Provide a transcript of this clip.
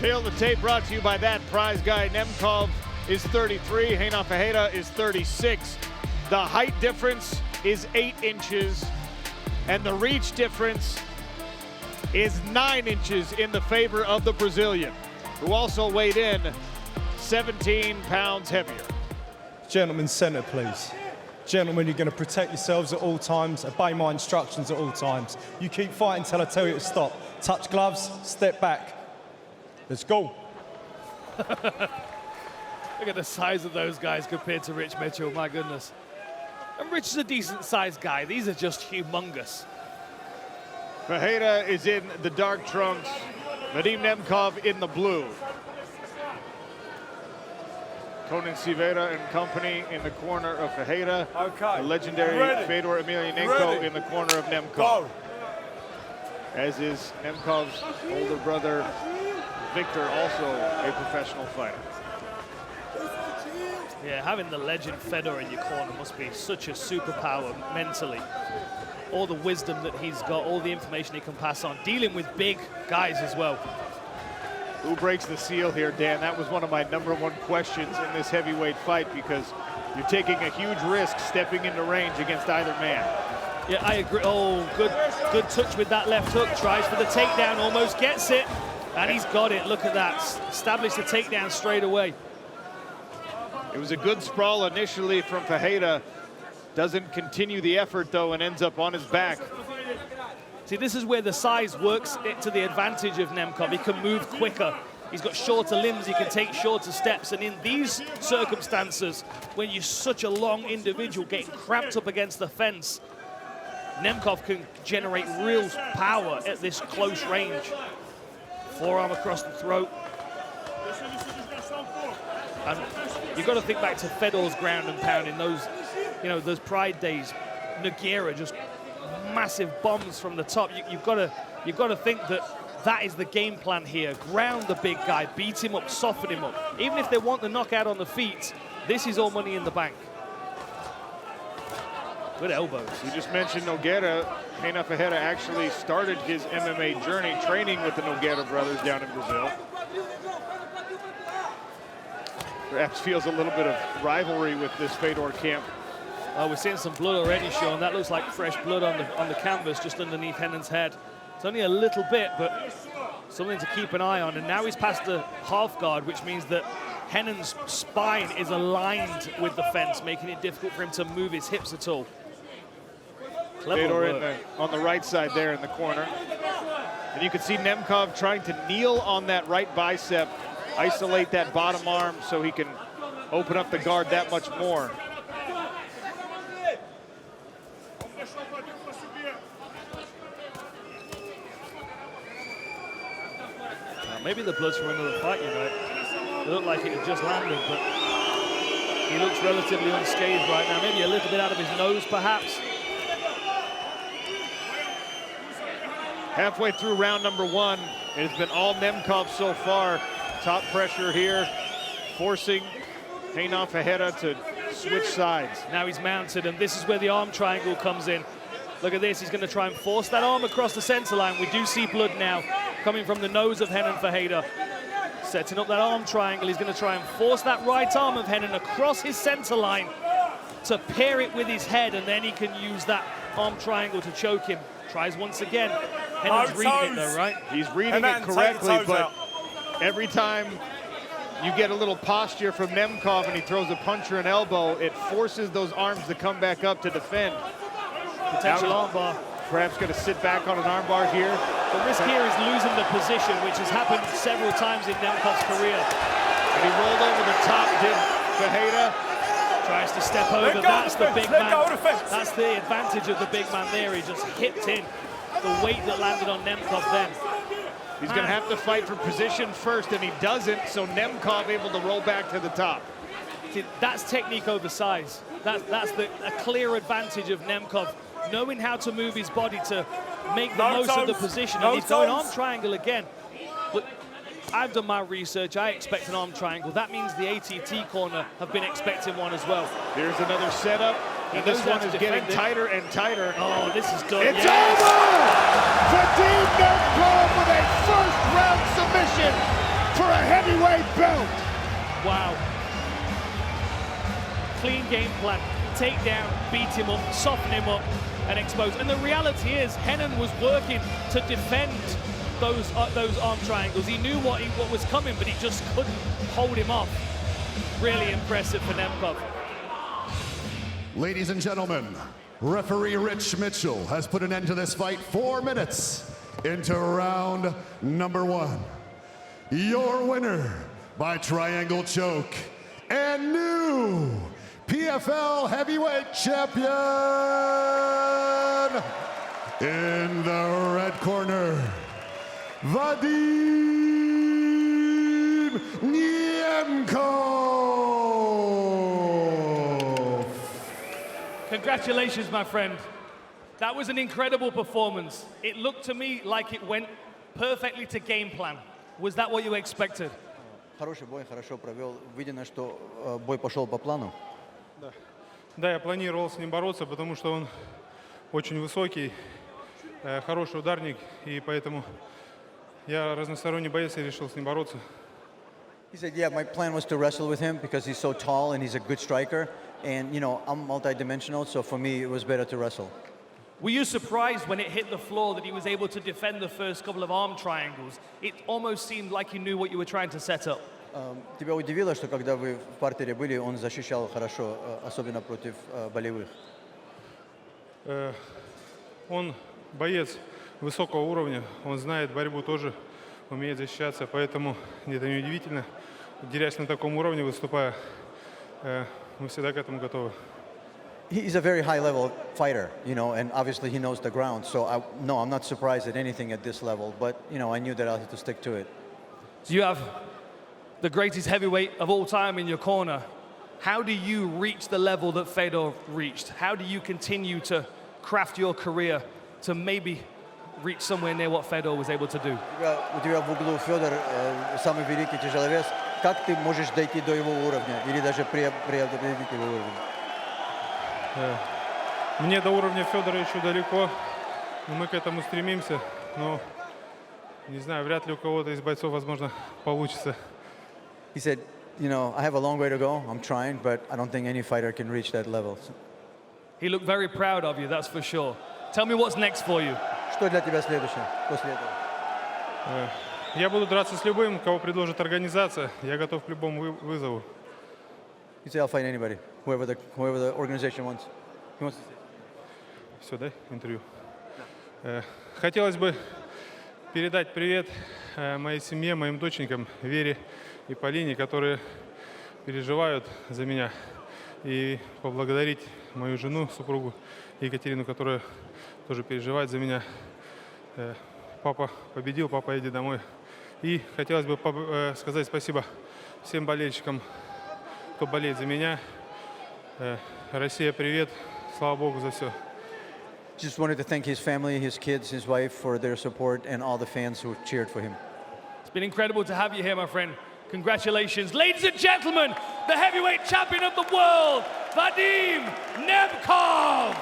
Tail of the tape brought to you by that prize guy. Nemkov is 33, 𝗘𝗨𝗥𝗢𝗣𝗘 is 36. The height difference is 8 inches, and the reach difference is 9 inches in the favor of the Brazilian, who also weighed in 17 pounds heavier. Gentlemen, center, please. Gentlemen, you're going to protect yourselves at all times, obey my instructions at all times. You keep fighting till I tell you to stop. Touch gloves, step back. Let's go. Look at the size of those guys compared to Rich Mitchell, my goodness. And Rich is a decent-sized guy. These are just humongous. Ferreira is in the dark trunks, Vadim Nemkov in the blue. 𝗘𝗨𝗥𝗢𝗣𝗘 and company in the corner of Ferreira. Okay. The legendary Fedor Emelianenko in the corner of Nemkov. Go. As is Nemkov's older brother, Victor, also a professional fighter. Yeah, having the legend Fedor in your corner must be such a superpower mentally. All the wisdom that he's got, all the information he can pass on, dealing with big guys as well. Who breaks the seal here, Dan? That was one of my #1 questions in this heavyweight fight, because you're taking a huge risk stepping into range against either man. Yeah, I agree. Oh, good touch with that left hook. Tries for the takedown, almost gets it. And he's got it, look at that. Established the takedown straight away. It was a good sprawl initially from Ferreira. Doesn't continue the effort, though, and ends up on his back. See, this is where the size works it to the advantage of Nemkov. He can move quicker. He's got shorter limbs, he can take shorter steps. And in these circumstances, when you're such a long individual getting cramped up against the fence, Nemkov can generate real power at this close range. Forearm across the throat. And you've got to think back to Fedor's ground and pound in those, those Pride days. Nogueira, just massive bombs from the top. You've got to think that is the game plan here. Ground the big guy, beat him up, soften him up. Even if they want the knockout on the feet, this is all money in the bank. Good elbows. You just mentioned Nogueira. 𝗘𝗨𝗥𝗢𝗣𝗘 Ferreira actually started his MMA journey training with the Nogueira brothers down in Brazil. Perhaps feels a little bit of rivalry with this Fedor camp. Oh, we're seeing some blood already, Sean. That looks like fresh blood on the canvas just underneath Renan's head. It's only a little bit, but something to keep an eye on. And now he's past the half guard, which means that Renan's spine is aligned with the fence, making it difficult for him to move his hips at all. Fedor on the right side there in the corner. And you can see Nemkov trying to kneel on that right bicep, isolate that bottom arm so he can open up the guard that much more. Maybe the blood's from another fight, It looked like it had just landed, but he looks relatively unscathed right now. Maybe a little bit out of his nose, perhaps. Halfway through round #1, it has been all Nemkov so far. Top pressure here, forcing 𝗘𝗨𝗥𝗢𝗣𝗘 Ferreira to switch sides. Now he's mounted, and this is where the arm triangle comes in. Look at this, he's going to try and force that arm across the center line. We do see blood now coming from the nose of Renan Ferreira. Setting up that arm triangle, he's going to try and force that right arm of Renan across his center line to pair it with his head, and then he can use that arm triangle to choke him. Tries once again. Renan's reading it though, right? He's reading it correctly, but every time you get a little posture from Nemkov and he throws a punch or an elbow, it forces those arms to come back up to defend. Potential armbar. Perhaps going to sit back on an armbar here. The risk here is losing the position, which has happened several times in Nemkov's career. And he rolled over the top, did Ferreira. Tries to step over, that's the big man. That's the advantage of the big man there. He just hipped in the weight that landed on Nemkov then. He's going to have to fight for position first, and he doesn't, so Nemkov able to roll back to the top. See, that's technique over size. That's a clear advantage of Nemkov, knowing how to move his body to make the most of the position. And he's going arm triangle again. Look, I've done my research. I expect an arm triangle. That means the ATT corner have been expecting one as well. Here's another setup, and this one is getting tighter and tighter. Oh, this is done. It's over! Vadim Nemkov with a first-round submission to heavyweight belt. Wow. Clean game plan. Take down, beat him up, soften him up, and expose. And the reality is, Renan was working to defend those arm triangles. He knew what was coming, but he just couldn't hold him off. Really impressive for Nemkov. Ladies and gentlemen, referee Rich Mitchell has put an end to this fight 4 minutes into round number 1. Your winner by triangle choke and new PFL heavyweight champion in the red corner, Vadim Nemkov. Congratulations, my friend. That was an incredible performance. It looked to me like it went perfectly to game plan. Was that what you expected? Хороший бой, хорошо провел. Видно, что бой пошел по плану. Да, я планировал с ним бороться, потому что он очень высокий, хороший ударник, и поэтому я разносторонний боец и решил с ним бороться. He said, yeah, my plan was to wrestle with him because he's so tall and he's a good striker. And, you know, I'm multidimensional, so for me, it was better to wrestle. Were you surprised when it hit the floor that he was able to defend the first couple of arm triangles? It almost seemed like he knew what you were trying to set up. Тебя удивило, что когда вы в партере были, он защищал хорошо, особенно против болевых? Он боец высокого уровня, он знает борьбу тоже, умеет защищаться, поэтому это неудивительно. Дерясь на таком уровне, выступая, мы всегда к этому готовы. He's a very high-level fighter, you know, and obviously he knows the ground. So, no, I'm not surprised at anything at this level, but, you know, I knew that I had to stick to it. So you have the greatest heavyweight of all time in your corner. How do you reach the level that Fedor reached? How do you continue to craft your career to maybe reach somewhere near what Fedor was able to do? У тебя в углу Федор, самый великий тяжеловес. Как ты можешь дойти до его уровня или даже преодолеть его уровень? Мне до уровня Федора еще далеко, но мы к этому стремимся. Но, не знаю, вряд ли у кого-то из бойцов, возможно, получится. He said, you know, I have a long way to go. I'm trying, but I don't think any fighter can reach that level. He looked very proud of you, that's for sure. Tell me what's next for you. Что для тебя следующее после этого? Я буду драться с любым, кого предложит организация. Я готов к любому вызову. He said, I'll fight anybody, whoever the organization wants. He wants to say. Все, да, интервью? Хотелось бы передать привет моей семье, моим доченькам Вере и Полине, которые переживают за меня, и поблагодарить мою жену, супругу Екатерину, которая тоже переживает за меня. Папа победил, папа, иди домой. И хотелось бы сказать спасибо всем болельщикам, кто болеет за меня. Россия, привет, слава Богу за все. Just wanted to thank his family, his kids, his wife for their support and all the fans who cheered for him. It's been incredible to have you here, my friend. Congratulations. Ladies and gentlemen, the heavyweight champion of the world, Vadim Nemkov.